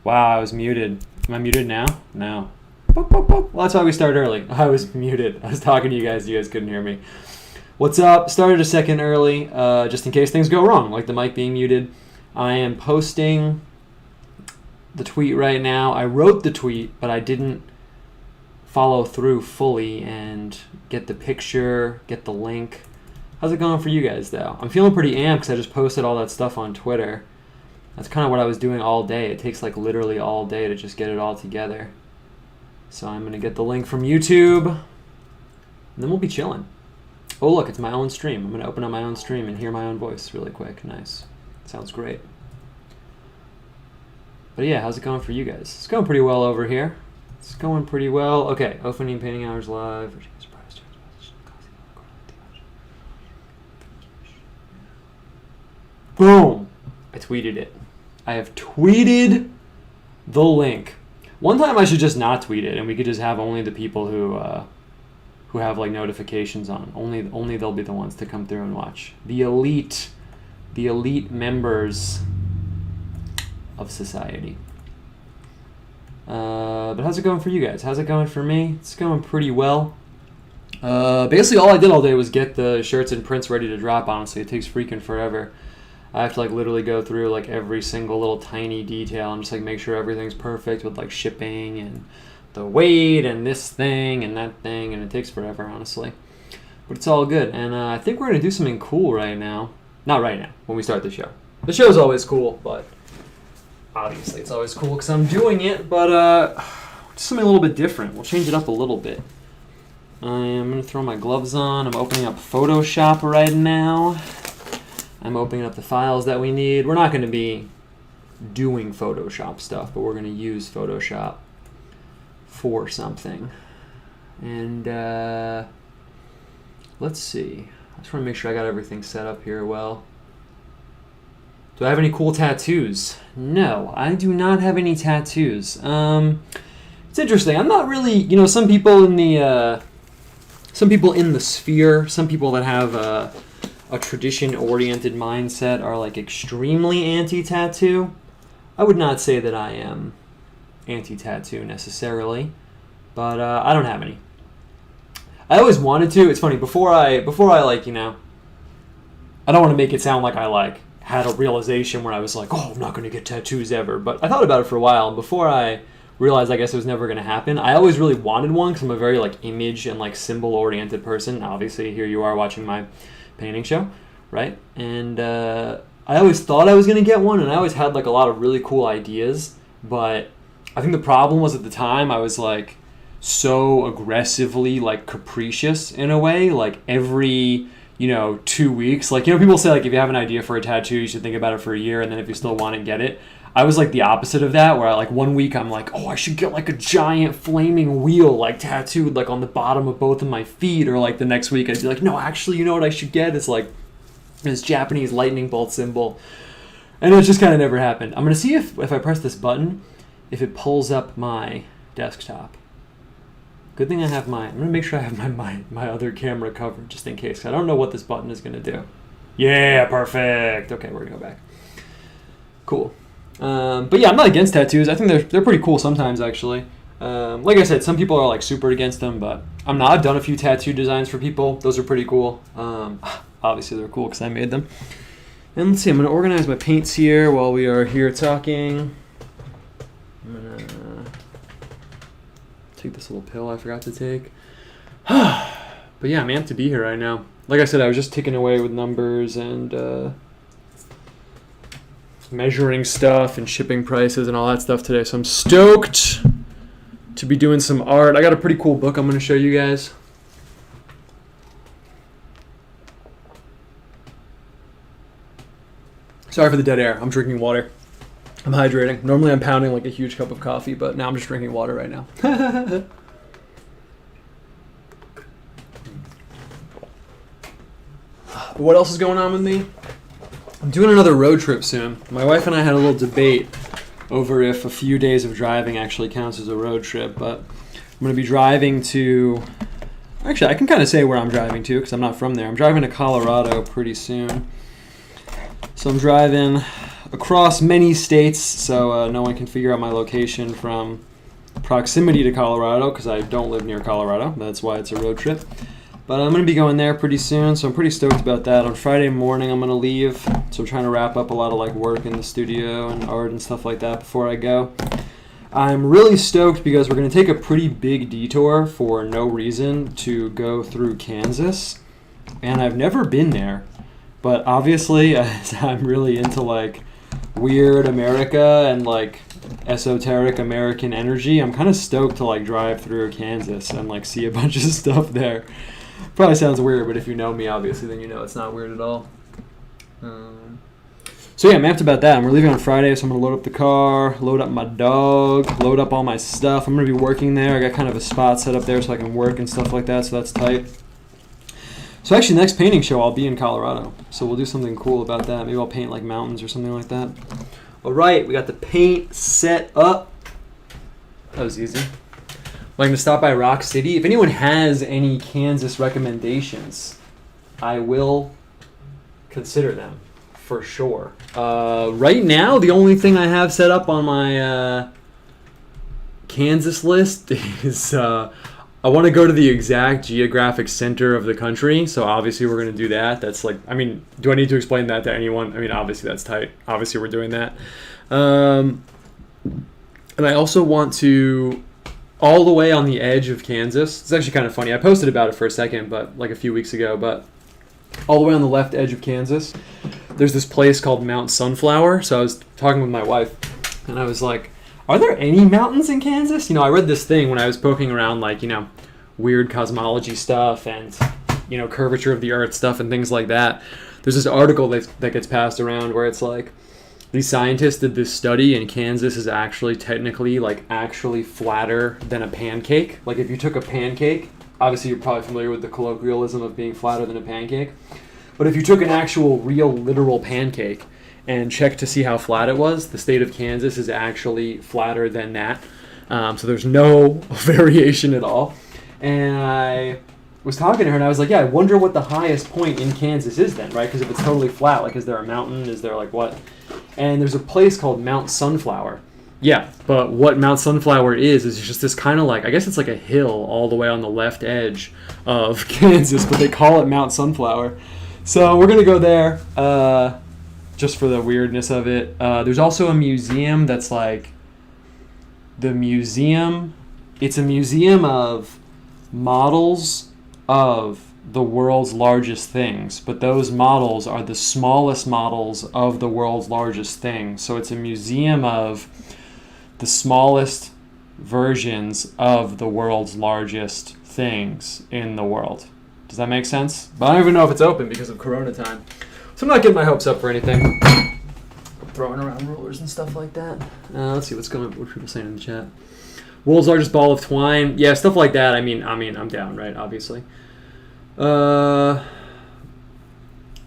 Wow, I was muted. Am I muted now? No. Boop, boop, boop. Well, that's why we started early. I was muted. I was talking to you guys. You guys couldn't hear me. What's up? Started a second early, just in case things go wrong, like the mic being muted. I am posting the tweet right now. I wrote the tweet, but I didn't follow through fully and get the picture, get the link. How's it going for you guys, though? I'm feeling pretty amped because I just posted all that stuff on Twitter. That's kind of what I was doing all day. It takes like literally all day to just get it all together. So I'm going to get the link from YouTube, and then we'll be chilling. Oh, look, it's my own stream. I'm going to open up my own stream and hear my own voice really quick. Nice. Sounds great. But yeah, how's it going for you guys? It's going pretty well over here. It's going pretty well. Okay, OPHANIM painting hours live. Boom! I tweeted it. I have tweeted the link. One time I should just not tweet it, and we could just have only the people who have like notifications on. Only they'll be the ones to come through and watch. The elite members of society. But how's it going for you guys? How's it going for me? It's going pretty well. Basically all I did all day was get the shirts and prints ready to drop. Honestly, it takes freaking forever. I have to like literally go through like every single little tiny detail and just like make sure everything's perfect with like shipping and the weight and this thing and that thing, and it takes forever, honestly. But it's all good, and I think we're gonna do something cool right now. Not right now, when we start the show. The show's always cool, but obviously it's always cool because I'm doing it, but just something a little bit different. We'll change it up a little bit. I am gonna throw my gloves on. I'm opening up Photoshop right now. I'm opening up the files that we need. We're not gonna be doing Photoshop stuff, but we're gonna use Photoshop for something. And let's see. I just want to make sure I got everything set up here well. Do I have any cool tattoos? No, I do not have any tattoos. It's interesting. I'm not really, you know, some people in the sphere, some people that have a tradition-oriented mindset are like extremely anti-tattoo. I would not say that I am anti-tattoo necessarily, but I don't have any. I always wanted to. It's funny, before I like, you know, I don't want to make it sound like I like had a realization where I was like, oh, I'm not going to get tattoos ever, but I thought about it for a while, and before I realized I guess it was never going to happen, I always really wanted one because I'm a very like image and like symbol oriented person. Obviously here you are watching my painting show, right? And I always thought I was going to get one, and I always had like a lot of really cool ideas, but I think the problem was at the time I was like so aggressively like capricious in a way, like every, you know, 2 weeks, like, you know, people say like if you have an idea for a tattoo you should think about it for a year, and then if you still want it, get it. I was like the opposite of that, where I, like 1 week I'm like, oh, I should get like a giant flaming wheel like tattooed like on the bottom of both of my feet, or like the next week I'd be like, no, actually, you know what I should get? It's like this Japanese lightning bolt symbol, and it just kind of never happened. I'm gonna see if I press this button, if it pulls up my desktop. Good thing I have I'm gonna make sure I have my other camera covered just in case. I don't know what this button is gonna do. Yeah, perfect. Okay, we're gonna go back. Cool. But yeah, I'm not against tattoos. I think they're pretty cool sometimes, actually. Like I said, some people are like super against them, but I'm not. I've done a few tattoo designs for people. Those are pretty cool. Obviously they're cool because I made them. And let's see, I'm gonna organize my paints here while we are here talking. I'm gonna take this little pill I forgot to take. But yeah, I'm amped to be here right now. Like I said, I was just ticking away with numbers and measuring stuff and shipping prices and all that stuff today. So I'm stoked to be doing some art. I got a pretty cool book I'm going to show you guys. Sorry for the dead air. I'm drinking water. I'm hydrating. Normally I'm pounding like a huge cup of coffee, but now I'm just drinking water right now. What else is going on with me? I'm doing another road trip soon. My wife and I had a little debate over if a few days of driving actually counts as a road trip, but I'm going to be driving to... Actually, I can kind of say where I'm driving to because I'm not from there. I'm driving to Colorado pretty soon. So I'm driving across many states, so no one can figure out my location from proximity to Colorado, because I don't live near Colorado. That's why it's a road trip. But I'm going to be going there pretty soon, so I'm pretty stoked about that. On Friday morning, I'm going to leave, so I'm trying to wrap up a lot of like work in the studio and art and stuff like that before I go. I'm really stoked because we're going to take a pretty big detour for no reason to go through Kansas, and I've never been there. But obviously, as I'm really into like weird America and like esoteric American energy, I'm kind of stoked to like drive through Kansas and like see a bunch of stuff there. Probably sounds weird, but if you know me, obviously, then you know it's not weird at all. So yeah, I'm amped about that. We're leaving on Friday, so I'm going to load up the car, load up my dog, load up all my stuff. I'm going to be working there. I got kind of a spot set up there so I can work and stuff like that, so that's tight. So actually, next painting show, I'll be in Colorado. So we'll do something cool about that. Maybe I'll paint like mountains or something like that. All right, we got the paint set up. That was easy. I'm going to stop by Rock City. If anyone has any Kansas recommendations, I will consider them for sure. Right now, the only thing I have set up on my Kansas list is I want to go to the exact geographic center of the country. So obviously we're going to do that. That's like, I mean, do I need to explain that to anyone? I mean, obviously that's tight. Obviously we're doing that. And I also want to all the way on the edge of Kansas. It's actually kind of funny. I posted about it for a second, but like a few weeks ago, but all the way on the left edge of Kansas, there's this place called Mount Sunflower. So I was talking with my wife, and I was like, are there any mountains in Kansas? You know, I read this thing when I was poking around, like, you know, weird cosmology stuff and, you know, curvature of the earth stuff and things like that. There's this article that gets passed around where it's like, these scientists did this study, and Kansas is actually technically, like, actually flatter than a pancake. Like, if you took a pancake, obviously you're probably familiar with the colloquialism of being flatter than a pancake. But if you took an actual, real, literal pancake and checked to see how flat it was, the state of Kansas is actually flatter than that. So there's no variation at all. And I was talking to her, and I was like, yeah, I wonder what the highest point in Kansas is then, right? Because if it's totally flat, like, is there a mountain? Is there, like, what? And there's a place called Mount Sunflower. Yeah, but what Mount Sunflower is just this kind of like, I guess it's like a hill all the way on the left edge of Kansas, but they call it Mount Sunflower. So we're going to go there just for the weirdness of it. There's also a museum that's like the museum. It's a museum of models of the world's largest things, but those models are the smallest models of the world's largest things. So it's a museum of the smallest versions of the world's largest things in the world. Does that make sense? But I don't even know if it's open because of Corona time. So I'm not getting my hopes up for anything. Throwing around rulers and stuff like that. Let's see what people saying in the chat. World's largest ball of twine. Yeah, stuff like that. I mean, I'm down, right? Obviously.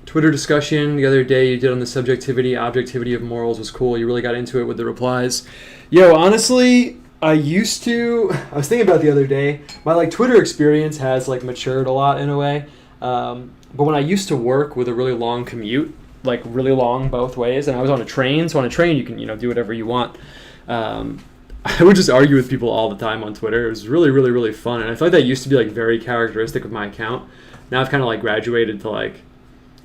Twitter discussion the other day you did on the subjectivity, objectivity of morals was cool. You really got into it with the replies. Yo, honestly, I was thinking about the other day, my like Twitter experience has like matured a lot in a way. But when I used to work with a really long commute, like really long both ways, and I was on a train, so on a train you can, you know, do whatever you want. I would just argue with people all the time on Twitter. It was really, really, really fun. And I feel like that used to be like very characteristic of my account. Now I've kind of like graduated to like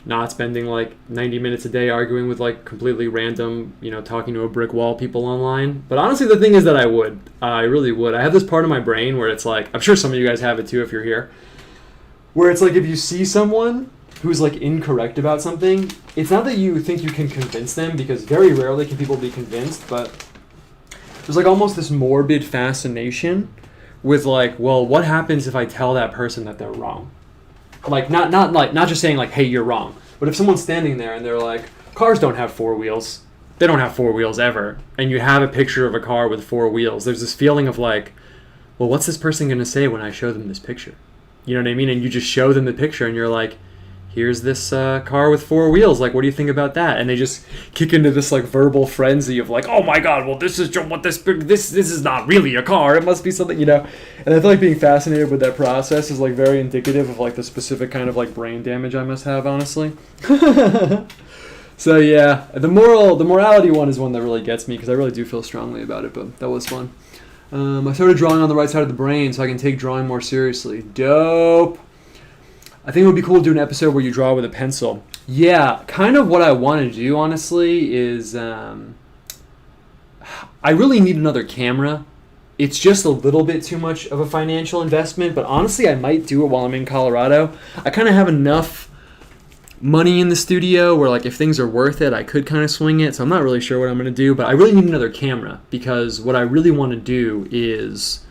not spending like 90 minutes a day arguing with like completely random, you know, talking to a brick wall people online. But honestly, the thing is that I really would. I have this part of my brain where it's like, I'm sure some of you guys have it too if you're here, where it's like if you see someone who's like incorrect about something, it's not that you think you can convince them, because very rarely can people be convinced, but there's like almost this morbid fascination with like, well, what happens if I tell that person that they're wrong? Like not just saying like, hey, you're wrong, but if someone's standing there and they're like, cars don't have four wheels, they don't have four wheels ever, and you have a picture of a car with four wheels, there's this feeling of like, well, what's this person going to say when I show them this picture? You know what I mean? And you just show them the picture and you're like, here's this car with four wheels. Like, what do you think about that? And they just kick into this like verbal frenzy of like, oh my God, well, this is what this is not really a car. It must be something, you know? And I feel like being fascinated with that process is like very indicative of like the specific kind of like brain damage I must have, honestly. So yeah, the morality one is one that really gets me because I really do feel strongly about it, but that was fun. I started drawing on the right side of the brain so I can take drawing more seriously. Dope. I think it would be cool to do an episode where you draw with a pencil. Yeah, kind of what I want to do, honestly, is I really need another camera. It's just a little bit too much of a financial investment, but honestly, I might do it while I'm in Colorado. I kind of have enough money in the studio where, like, if things are worth it, I could kind of swing it. So I'm not really sure what I'm going to do, but I really need another camera because what I really want to do is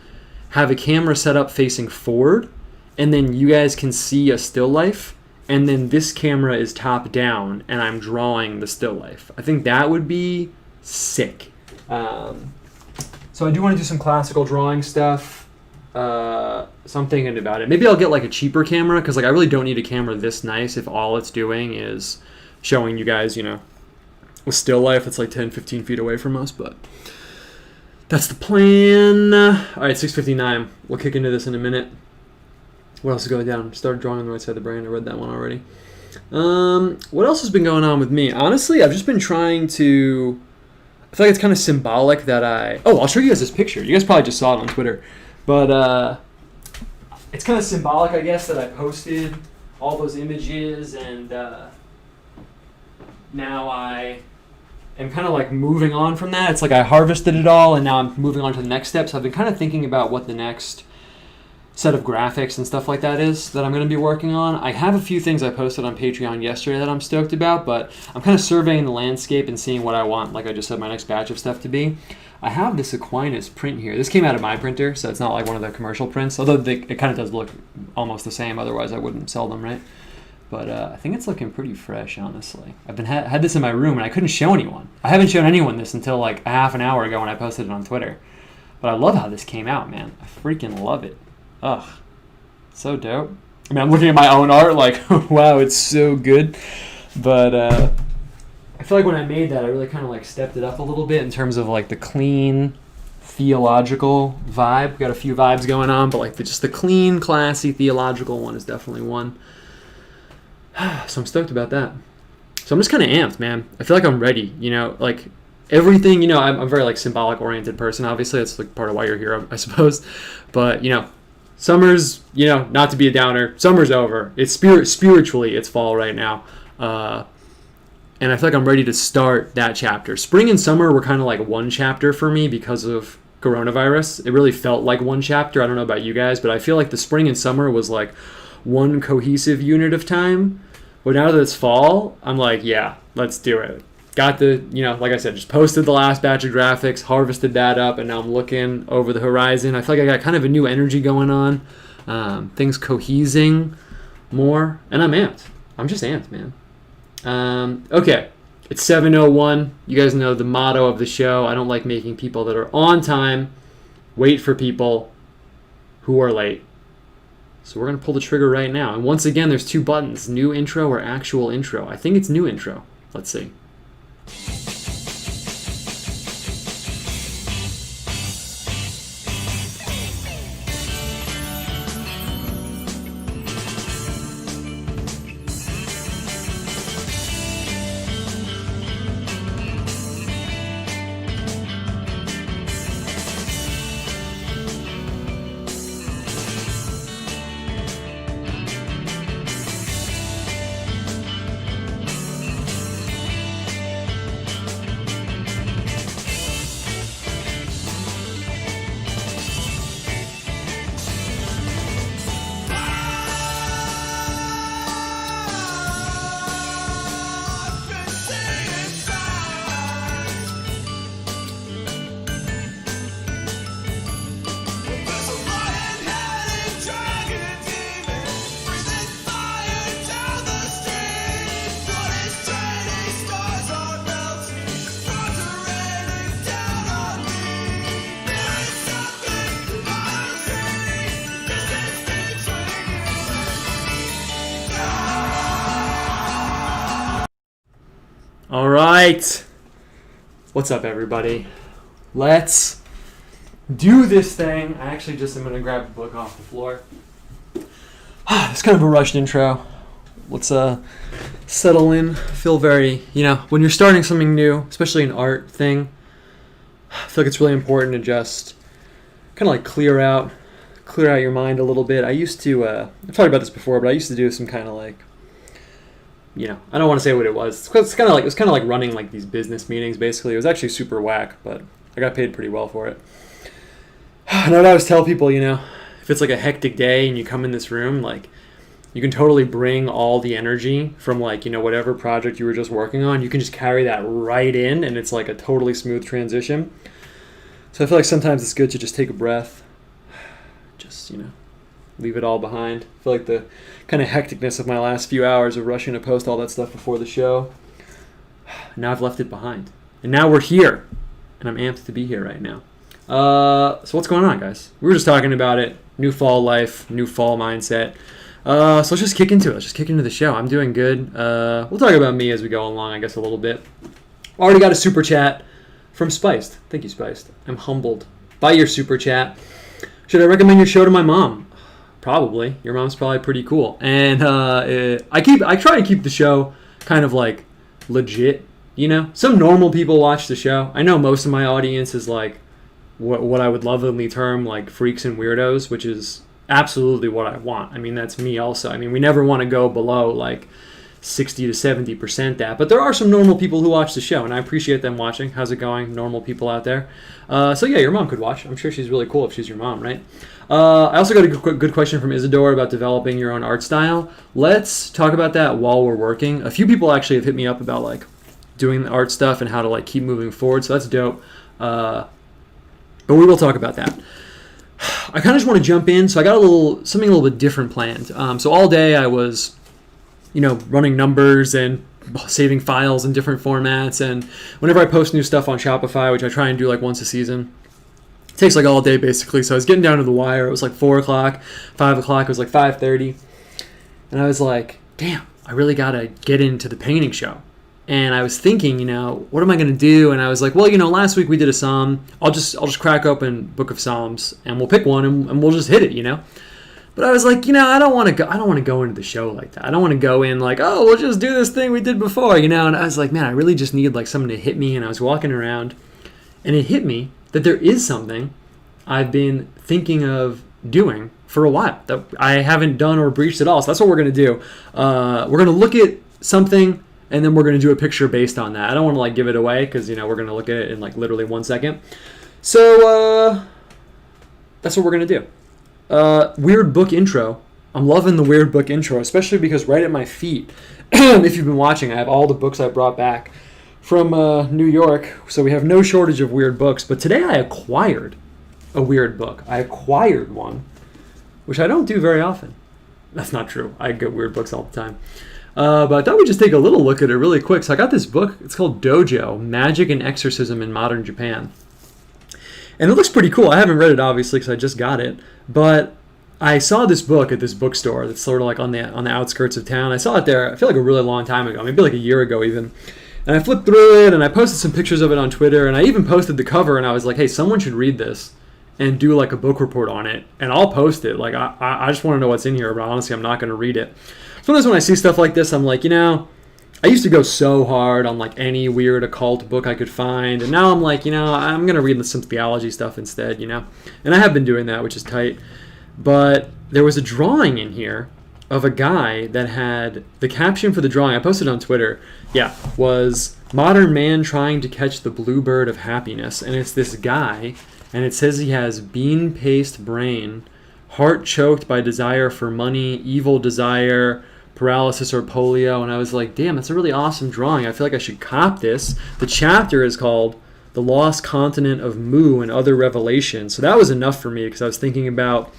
have a camera set up facing forward, and then you guys can see a still life, and then this camera is top down, and I'm drawing the still life. I think that would be sick. So I do want to do some classical drawing stuff. So I'm thinking about it. Maybe I'll get like a cheaper camera because like I really don't need a camera this nice if all it's doing is showing you guys, a still life that's like 10, 15 feet away from us. But that's the plan. All right, 6:59. We'll kick into this in a minute. What else is going down? Started drawing on the right side of the brain. I read that one already. What else has been going on with me? Honestly, I've just been trying to... I feel like it's kind of symbolic that I'll show you guys this picture. You guys probably just saw it on Twitter. But it's kind of symbolic, I guess, that I posted all those images, and now I am kind of like moving on from that. It's like I harvested it all, and now I'm moving on to the next step. So I've been kind of thinking about what the next set of graphics and stuff like that is that I'm going to be working on. I have a few things I posted on Patreon yesterday that I'm stoked about, but I'm kind of surveying the landscape and seeing what I want, like I just said, my next batch of stuff to be. I have this Aquinas print here. This came out of my printer, so it's not like one of the commercial prints, although it kind of does look almost the same, otherwise I wouldn't sell them, right? But I think it's looking pretty fresh, honestly. I've been had this in my room, and I couldn't show anyone. I haven't shown anyone this until like a half an hour ago when I posted it on Twitter. But I love how this came out, man. I freaking love it. Ugh, so dope. I mean, I'm looking at my own art like, wow, it's so good. But I feel like when I made that, I really kind of like stepped it up a little bit in terms of like the clean theological vibe. We got a few vibes going on, but like just the clean, classy theological one is definitely one. So I'm stoked about that. So I'm just kind of amped, man. I feel like I'm ready, like everything, I'm a very like symbolic oriented person. Obviously, that's like part of why you're here, I suppose. But, summer's, not to be a downer, summer's over. It's spiritually, it's fall right now. And I feel like I'm ready to start that chapter. Spring and summer were kind of like one chapter for me because of coronavirus. It really felt like one chapter. I don't know about you guys, but I feel like the spring and summer was like one cohesive unit of time. But now that it's fall, I'm like, yeah, let's do it. Got the, like I said, just posted the last batch of graphics, harvested that up, and now I'm looking over the horizon. I feel like I got kind of a new energy going on. Things cohesing more, and I'm amped. I'm just amped, man. Okay, it's 7:01. You guys know the motto of the show. I don't like making people that are on time wait for people who are late. So we're going to pull the trigger right now. And once again, there's two buttons, new intro or actual intro. I think it's new intro. Let's see. All right. What's up, everybody? Let's do this thing. I actually just am going to grab the book off the floor. It's kind of a rushed intro. Let's settle in. Feel very, when you're starting something new, especially an art thing, I feel like it's really important to just kind of like clear out your mind a little bit. I used to, I've talked about this before, but I used to do some kind of like, I don't want to say what it was. It was kind of like running like these business meetings. Basically, it was actually super whack, but I got paid pretty well for it. And I'd always tell people, if it's like a hectic day and you come in this room, like you can totally bring all the energy from like, whatever project you were just working on. You can just carry that right in, and it's like a totally smooth transition. So I feel like sometimes it's good to just take a breath, just, leave it all behind. I feel like the kind of hecticness of my last few hours of rushing to post all that stuff before the show, now I've left it behind. And now we're here, and I'm amped to be here right now. So what's going on, guys? We were just talking about it. New fall life, new fall mindset. So let's just kick into it. Let's just kick into the show. I'm doing good. We'll talk about me as we go along, I guess, a little bit. Already got a super chat from Spiced. Thank you, Spiced. I'm humbled by your super chat. Should I recommend your show to my mom? Probably. Your mom's probably pretty cool. And I try to keep the show kind of like legit, Some normal people watch the show. I know most of my audience is like what I would lovingly term like freaks and weirdos, which is absolutely what I want. I mean, that's me also. I mean, we never want to go below like 60 to 70% that, but there are some normal people who watch the show, and I appreciate them watching. How's it going, normal people out there? So yeah, your mom could watch. I'm sure she's really cool if she's your mom, right? I also got a good question from Isadora about developing your own art style. Let's talk about that while we're working. A few people actually have hit me up about like doing the art stuff and how to like keep moving forward, so that's dope. But we will talk about that. I kind of just want to jump in, so I got something a little bit different planned. So all day I was running numbers and saving files in different formats. And whenever I post new stuff on Shopify, which I try and do like once a season, it takes like all day basically. So I was getting down to the wire. It was like 4 o'clock, 5 o'clock. It was like 5:30. And I was like, damn, I really got to get into the painting show. And I was thinking, what am I going to do? And I was like, well, last week we did a psalm. I'll just crack open Book of Psalms and we'll pick one and we'll just hit it, But I was like, I don't want to go into the show like that. I don't want to go in like, oh, we'll just do this thing we did before, And I was like, man, I really just need like something to hit me. And I was walking around, and it hit me that there is something I've been thinking of doing for a while that I haven't done or breached at all. So that's what we're gonna do. We're gonna look at something, and then we're gonna do a picture based on that. I don't want to like give it away because we're gonna look at it in like literally 1 second. So that's what we're gonna do. Weird book intro. I'm loving the weird book intro, especially because right at my feet, if you've been watching, I have all the books I brought back from New York, so we have no shortage of weird books. But today I acquired a weird book. I acquired one, which I don't do very often. That's not true. I get weird books all the time. But I thought we'd just take a little look at it really quick. So I got this book. It's called Dojo, Magic and Exorcism in Modern Japan. And it looks pretty cool. I haven't read it, obviously, because I just got it. But I saw this book at this bookstore that's sort of like on the outskirts of town. I saw it there, I feel like a really long time ago, maybe like a year ago even. And I flipped through it, and I posted some pictures of it on Twitter, and I even posted the cover, and I was like, hey, someone should read this and do like a book report on it, and I'll post it. Like, I just want to know what's in here, but honestly, I'm not going to read it. Sometimes when I see stuff like this, I'm like, I used to go so hard on like any weird occult book I could find, and now I'm like, I'm going to read some theology stuff instead, And I have been doing that, which is tight. But there was a drawing in here of a guy that had the caption for the drawing, I posted it on Twitter, was modern man trying to catch the bluebird of happiness. And it's this guy, and it says he has bean paste brain, heart choked by desire for money, evil desire, paralysis or polio. And I was like, damn, that's a really awesome drawing. I feel like I should cop this. The chapter is called The Lost Continent of Mu and Other Revelations. So that was enough for me, because I was thinking about,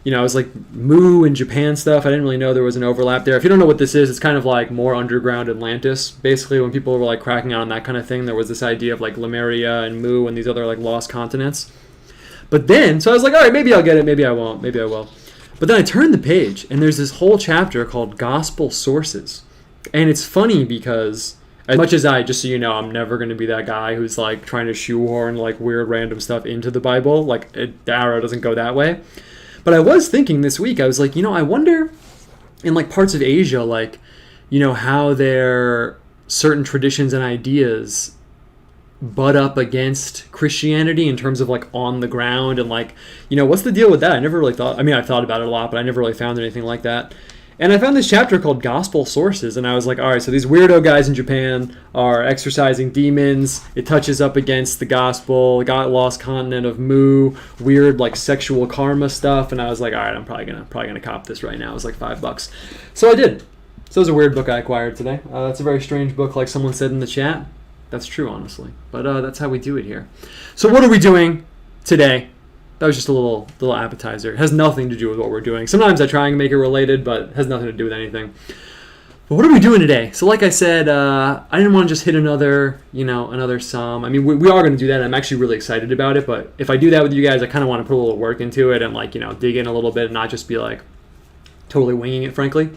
I was like Mu and Japan stuff. I didn't really know there was an overlap there. If you don't know what this is, it's kind of like more underground Atlantis. Basically, when people were like cracking out on that kind of thing, there was this idea of like Lemuria and Mu and these other like lost continents. But then, so I was like, all right, maybe I'll get it, maybe I won't, maybe I will. But then I turned the page, and there's this whole chapter called Gospel Sources. And it's funny because, as much as just so you know, I'm never going to be that guy who's like trying to shoehorn like weird random stuff into the Bible. Like, the arrow doesn't go that way. But I was thinking this week, I was like, I wonder in like parts of Asia, like, you know, how their certain traditions and ideas butt up against Christianity in terms of like on the ground, and like, you know, what's the deal with that? I never really thought, I mean, I thought about it a lot, but I never really found anything like that. And I found this chapter called Gospel Sources, and I was like, all right, so these weirdo guys in Japan are exorcising demons. It touches up against the gospel, got lost continent of Mu, weird like sexual karma stuff, and I was like, all right, I'm probably gonna cop this right now. It was like $5. So I did. So it was a weird book I acquired today. It's a very strange book, like someone said in the chat. That's true, honestly. But that's how we do it here. So what are we doing today? That was just a little appetizer. It has nothing to do with what we're doing. Sometimes I try and make it related, but it has nothing to do with anything. But what are we doing today? So like I said, I didn't want to just hit another psalm. I mean, we are going to do that. I'm actually really excited about it. But if I do that with you guys, I kind of want to put a little work into it and like, you know, dig in a little bit and not just be like totally winging it, frankly.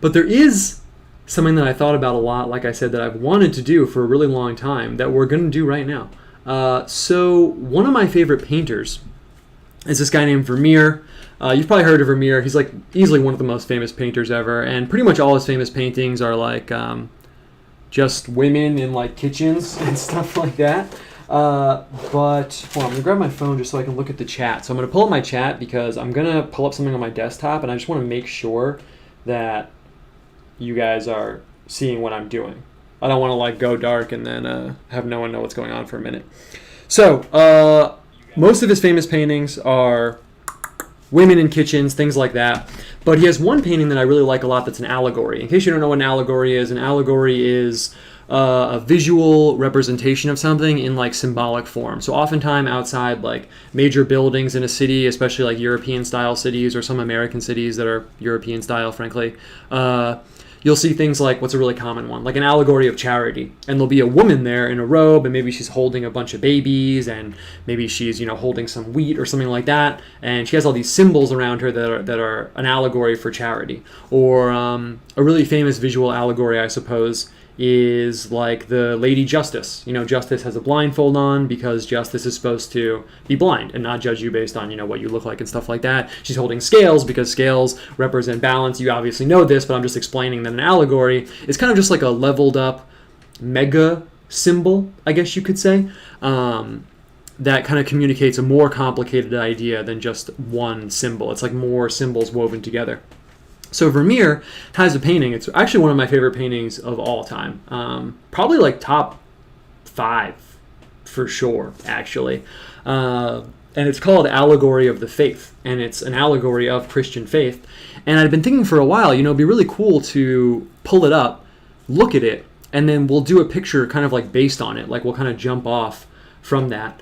But there is something that I thought about a lot, like I said, that I've wanted to do for a really long time that we're going to do right now. So one of my favorite painters is this guy named Vermeer. You've probably heard of Vermeer. He's like easily one of the most famous painters ever, and pretty much all his famous paintings are like just women in like kitchens and stuff like that. But hold on, I'm going to grab my phone just so I can look at the chat. So I'm going to pull up my chat because I'm going to pull up something on my desktop, and I just want to make sure that you guys are seeing what I'm doing. I don't want to like go dark and then have no one know what's going on for a minute. So most of his famous paintings are women in kitchens, things like that. But he has one painting that I really like a lot that's an allegory. In case you don't know what an allegory is a visual representation of something in like symbolic form. So oftentimes outside like major buildings in a city, especially like European style cities or some American cities that are European style, frankly, you'll see things like, what's a really common one, like an allegory of charity. And there'll be a woman there in a robe, and maybe she's holding a bunch of babies, and maybe she's, you know, holding some wheat or something like that. And she has all these symbols around her that are an allegory for charity. Or a really famous visual allegory, I suppose, is like the Lady Justice. You know, Justice has a blindfold on because Justice is supposed to be blind and not judge you based on, you know, what you look like and stuff like that. She's holding scales because scales represent balance. You obviously know this, but I'm just explaining that an allegory is kind of just like a leveled up mega symbol, I guess you could say, that kind of communicates a more complicated idea than just one symbol. It's like more symbols woven together. So Vermeer has a painting. It's actually one of my favorite paintings of all time. Probably like top 5 for sure, actually. And it's called Allegory of the Faith. And it's an allegory of Christian faith. And I've been thinking for a while, you know, it'd be really cool to pull it up, look at it, and then we'll do a picture kind of like based on it. Like we'll kind of jump off from that.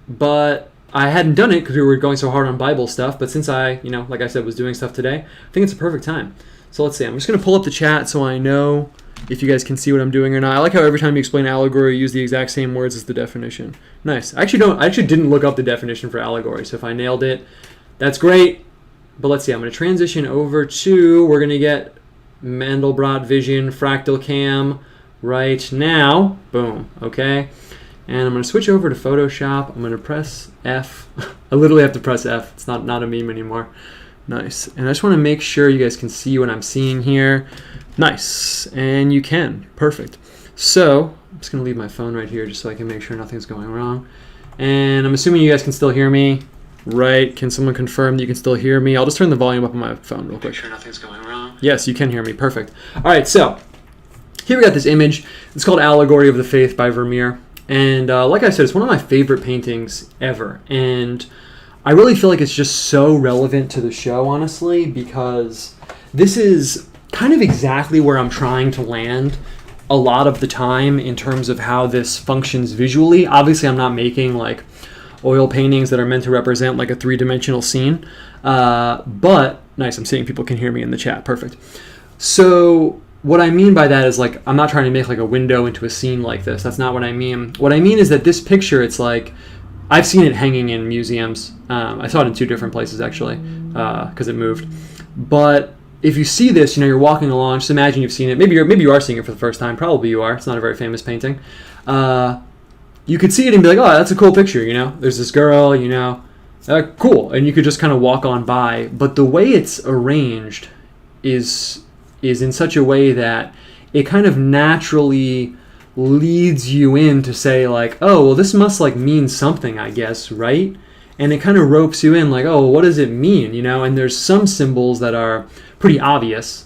But I hadn't done it because we were going so hard on Bible stuff, but since I, you know, like I said, was doing stuff today, I think it's a perfect time. So let's see. I'm just going to pull up the chat so I know if you guys can see what I'm doing or not. I like how every time you explain allegory, you use the exact same words as the definition. Nice. I actually didn't look up the definition for allegory, so if I nailed it, that's great. But let's see. I'm going to transition over to, we're going to get Mandelbrot Vision, Fractal Cam right now. Boom. Okay. And I'm going to switch over to Photoshop. I'm going to press F. I literally have to press F. It's not a meme anymore. Nice. And I just want to make sure you guys can see what I'm seeing here. Nice. And you can. Perfect. So I'm just going to leave my phone right here just so I can make sure nothing's going wrong. And I'm assuming you guys can still hear me. Right. Can someone confirm that you can still hear me? I'll just turn the volume up on my phone real quick. Make sure nothing's going wrong. Yes, you can hear me. Perfect. All right. So here we got this image. It's called Allegory of the Faith by Vermeer. And like I said, it's one of my favorite paintings ever. And I really feel like it's just so relevant to the show, honestly, because this is kind of exactly where I'm trying to land a lot of the time in terms of how this functions visually. Obviously, I'm not making like oil paintings that are meant to represent like a 3-dimensional scene. But, nice, I'm seeing people can hear me in the chat. Perfect. So what I mean by that is, like, I'm not trying to make like a window into a scene like this. That's not what I mean. What I mean is that this picture, it's like, I've seen it hanging in museums. I saw it in 2 different places, actually, because it moved. But if you see this, you know, you're walking along, just imagine you've seen it. Maybe you are seeing it for the first time. Probably you are. It's not a very famous painting. You could see it and be like, oh, that's a cool picture, you know. There's this girl, you know, Cool. And you could just kind of walk on by. But the way it's arranged is in such a way that it kind of naturally leads you in to say like, oh, well, this must like mean something, I guess, right? And it kind of ropes you in like, oh, what does it mean, you know? And there's some symbols that are pretty obvious.